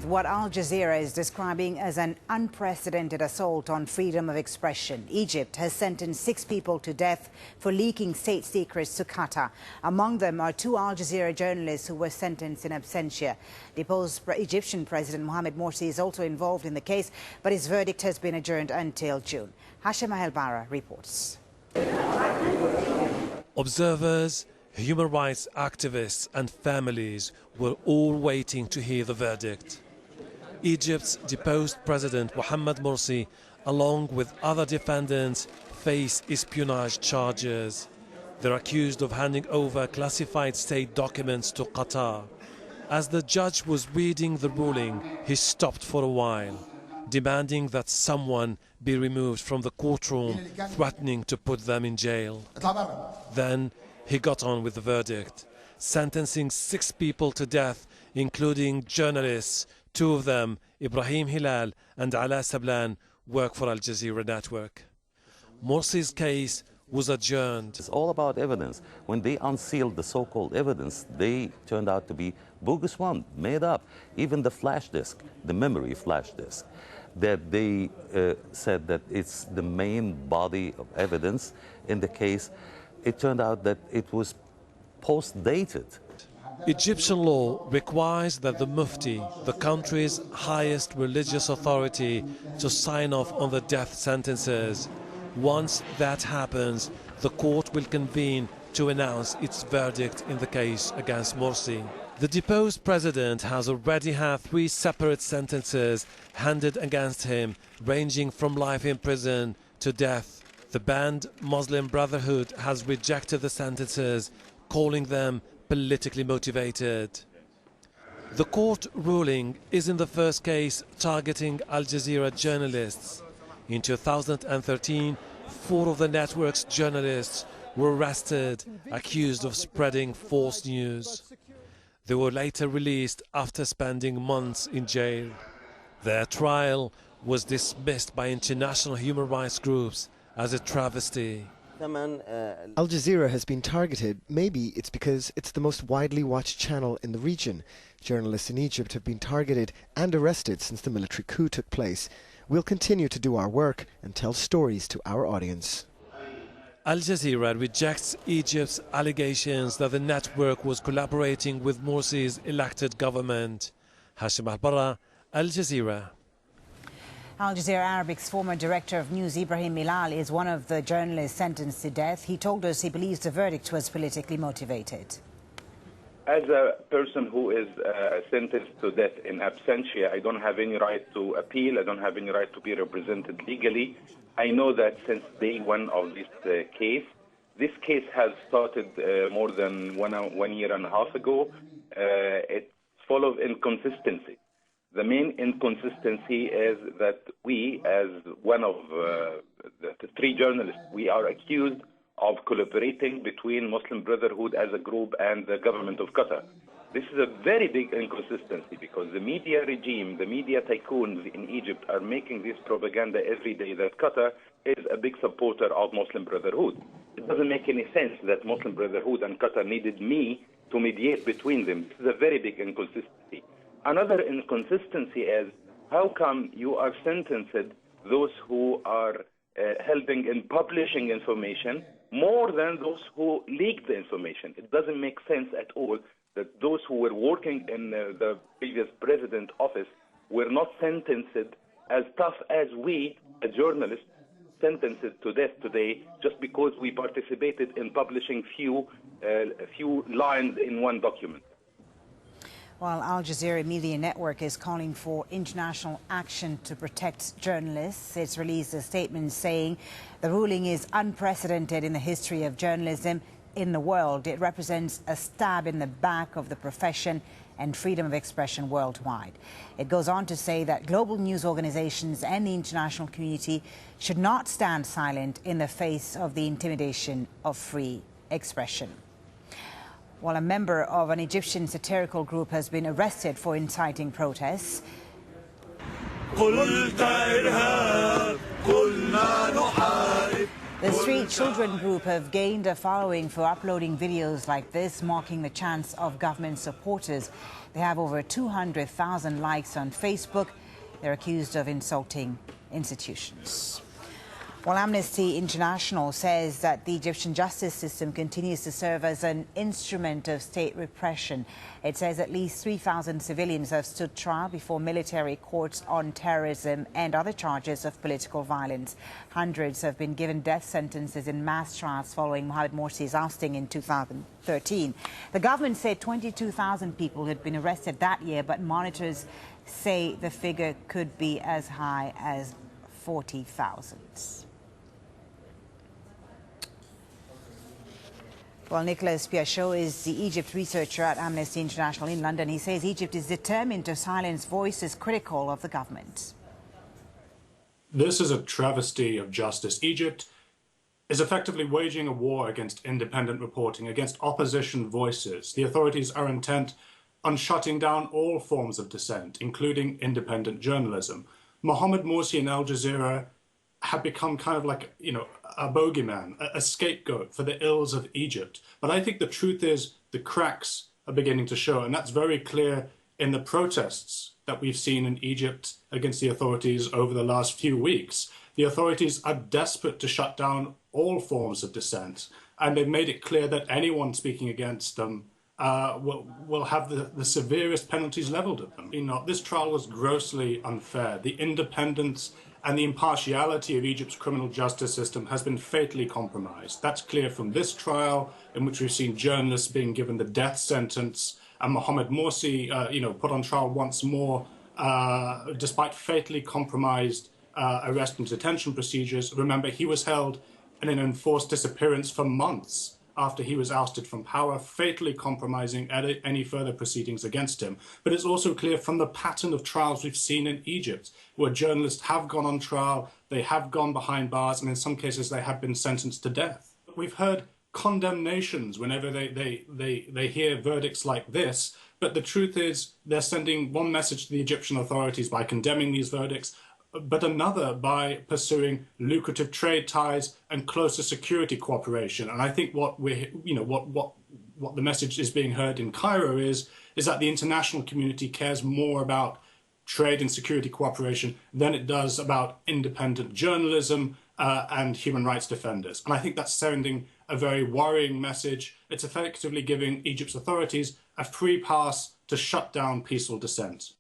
What Al Jazeera is describing as an unprecedented assault on freedom of expression. Egypt has sentenced 6 people to death for leaking state secrets to Qatar. Among them are 2 Al Jazeera journalists who were sentenced in absentia. Deposed Egyptian President Mohamed Morsi is also involved in the case, but his verdict has been adjourned until June. Hashim Ahelbara reports. Observers, human rights activists and families were all waiting to hear the verdict. Egypt's deposed President Mohamed Morsi, along with other defendants, face espionage charges. They're accused of handing over classified state documents to Qatar. As the judge was reading the ruling, he stopped for a while, demanding that someone be removed from the courtroom, threatening to put them in jail. Then he got on with the verdict, sentencing 6 people to death, including journalists. 2 of them, Ibrahim Malala and Ala Sablan, work for Al Jazeera network. Morsi's case was adjourned. It's all about evidence. When they unsealed the so-called evidence, they turned out to be bogus one, made up. Even the flash disk, the memory flash disk, that they said that it's the main body of evidence in the case. It turned out that it was post-dated. Egyptian law requires that the Mufti, the country's highest religious authority, to sign off on the death sentences. Once that happens, the court will convene to announce its verdict in the case against Morsi. The deposed president has already had 3 separate sentences handed against him, ranging from life in prison to death. The banned Muslim Brotherhood has rejected the sentences, calling them politically motivated. The court ruling is in the first case targeting Al Jazeera journalists. In 2013, 4 of the network's journalists were arrested, accused of spreading false news. They were later released after spending months in jail. Their trial was dismissed by international human rights groups as a travesty. Al Jazeera has been targeted. Maybe it's because it's the most widely watched channel in the region. Journalists in Egypt have been targeted and arrested since the military coup took place. We'll continue to do our work and tell stories to our audience. Al Jazeera rejects Egypt's allegations that the network was collaborating with Morsi's elected government. Hashim Ahelbara, Al Jazeera. Al Jazeera Arabic's former director of news, Ibrahim Malala, is one of the journalists sentenced to death. He told us he believes the verdict was politically motivated. As a person who is sentenced to death in absentia, I don't have any right to appeal. I don't have any right to be represented legally. I know that since day one of this case has started more than 1 year and a half ago. It's full of inconsistency. The main inconsistency is that we, as one of the 3 journalists, we are accused of collaborating between Muslim Brotherhood as a group and the government of Qatar. This is a very big inconsistency because the media regime, the media tycoons in Egypt are making this propaganda every day that Qatar is a big supporter of Muslim Brotherhood. It doesn't make any sense that Muslim Brotherhood and Qatar needed me to mediate between them. This is a very big inconsistency. Another inconsistency is how come you are sentencing those who are helping in publishing information more than those who leaked the information. It doesn't make sense at all that those who were working in the previous president's office were not sentenced as tough as we, a journalist, sentenced to death today just because we participated in publishing few lines in one document. Well, Al Jazeera Media Network is calling for international action to protect journalists. It's released a statement saying the ruling is unprecedented in the history of journalism in the world. It represents a stab in the back of the profession and freedom of expression worldwide. It goes on to say that global news organizations and the international community should not stand silent in the face of the intimidation of free expression. While a member of an Egyptian satirical group has been arrested for inciting protests. The Street Children group have gained a following for uploading videos like this, mocking the chants of government supporters. They have over 200,000 likes on Facebook. They're accused of insulting institutions. Well, Amnesty International says that the Egyptian justice system continues to serve as an instrument of state repression. It says at least 3,000 civilians have stood trial before military courts on terrorism and other charges of political violence. Hundreds have been given death sentences in mass trials following Mohamed Morsi's ousting in 2013. The government said 22,000 people had been arrested that year, but monitors say the figure could be as high as 40,000. Well, Nicholas Piachot is the Egypt researcher at Amnesty International in London. He says Egypt is determined to silence voices critical of the government. This is a travesty of justice. Egypt is effectively waging a war against independent reporting, against opposition voices. The authorities are intent on shutting down all forms of dissent, including independent journalism. Mohamed Morsi and Al Jazeera have become kind of like, a bogeyman, a scapegoat for the ills of Egypt. But I think the truth is the cracks are beginning to show, and that's very clear in the protests that we've seen in Egypt against the authorities over the last few weeks. The authorities are desperate to shut down all forms of dissent, and they've made it clear that anyone speaking against them will have the severest penalties leveled at them. This trial was grossly unfair. The independence and the impartiality of Egypt's criminal justice system has been fatally compromised. That's clear from this trial, in which we've seen journalists being given the death sentence, and Mohamed Morsi, put on trial once more, despite fatally compromised arrest and detention procedures. Remember, he was held in an enforced disappearance for months after he was ousted from power, fatally compromising any further proceedings against him. But it's also clear from the pattern of trials we've seen in Egypt, where journalists have gone on trial, they have gone behind bars, and in some cases they have been sentenced to death. We've heard condemnations whenever they hear verdicts like this, but the truth is they're sending one message to the Egyptian authorities by condemning these verdicts, but another by pursuing lucrative trade ties and closer security cooperation. And I think what the message is being heard in Cairo is that the international community cares more about trade and security cooperation than it does about independent journalism and human rights defenders. And I think that's sending a very worrying message. It's effectively giving Egypt's authorities a free pass to shut down peaceful dissent.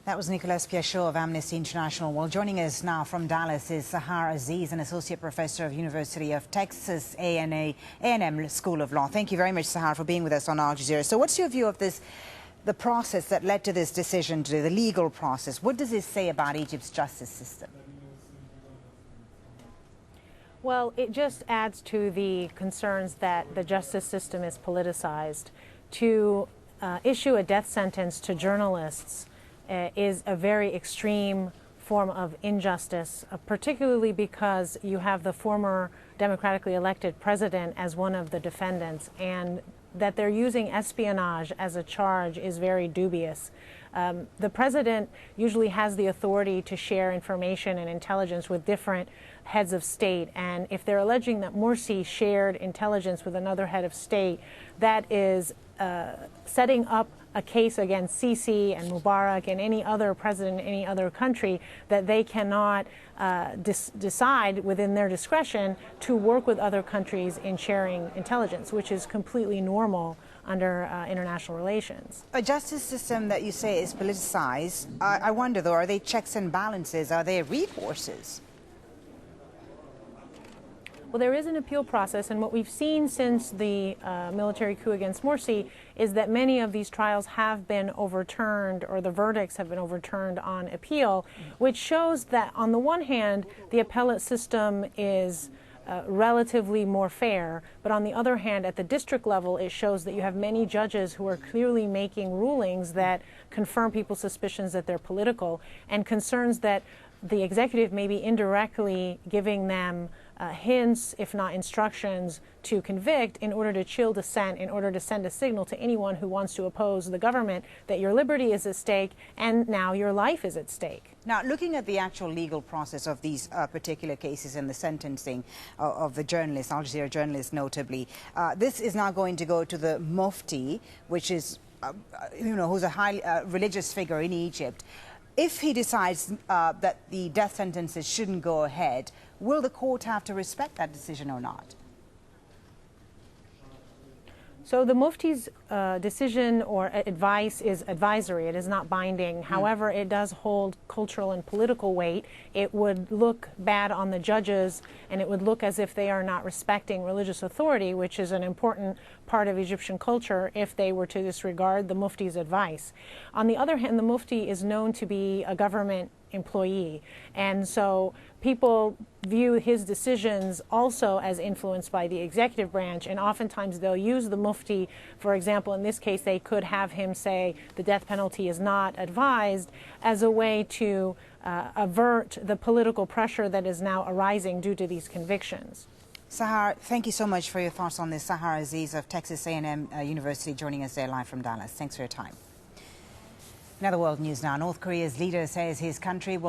That was Nicholas Piachot of Amnesty International. Well, joining us now from Dallas is Sahar Aziz, an associate professor of University of Texas A&M School of Law. Thank you very much, Sahar, for being with us on Al Jazeera. So what's your view of the process that led to this decision today, the legal process? What does this say about Egypt's justice system? Well, it just adds to the concerns that the justice system is politicized. To issue a death sentence to journalists is a very extreme form of injustice, particularly because you have the former democratically elected president as one of the defendants, and that they're using espionage as a charge is very dubious. The president usually has the authority to share information and intelligence with different heads of state, and if they're alleging that Morsi shared intelligence with another head of state, that is setting up a case against Sisi and Mubarak and any other president in any other country that they cannot decide within their discretion to work with other countries in sharing intelligence, which is completely normal under international relations. A justice system that you say is politicized, I wonder though, are they checks and balances? Are they recourses? Well, there is an appeal process, and what we've seen since the military coup against Morsi is that many of these trials have been overturned, or the verdicts have been overturned on appeal, which shows that on the one hand, the appellate system is relatively more fair, but on the other hand, at the district level, it shows that you have many judges who are clearly making rulings that confirm people's suspicions that they're political, and concerns that the executive may be indirectly giving them hints, if not instructions, to convict in order to chill dissent, in order to send a signal to anyone who wants to oppose the government that your liberty is at stake and now your life is at stake. Now, looking at the actual legal process of these particular cases and the sentencing of the journalists, Al Jazeera journalists notably, this is now going to go to the Mufti, which is, who's a high religious figure in Egypt. If he decides that the death sentences shouldn't go ahead, will the court have to respect that decision or not? So the Mufti's decision or advice is advisory. It is not binding. However, it does hold cultural and political weight. It would look bad on the judges, and it would look as if they are not respecting religious authority, which is an important part of Egyptian culture, if they were to disregard the Mufti's advice. On the other hand, the Mufti is known to be a government employee, and so people view his decisions also as influenced by the executive branch, and oftentimes they'll use the Mufti. For example, in this case, they could have him say the death penalty is not advised as a way to avert the political pressure that is now arising due to these convictions. Sahar, thank you so much for your thoughts on this. Sahar Aziz of Texas A&M University joining us there live from Dallas. Thanks for your time. In other world news now, North Korea's leader says his country will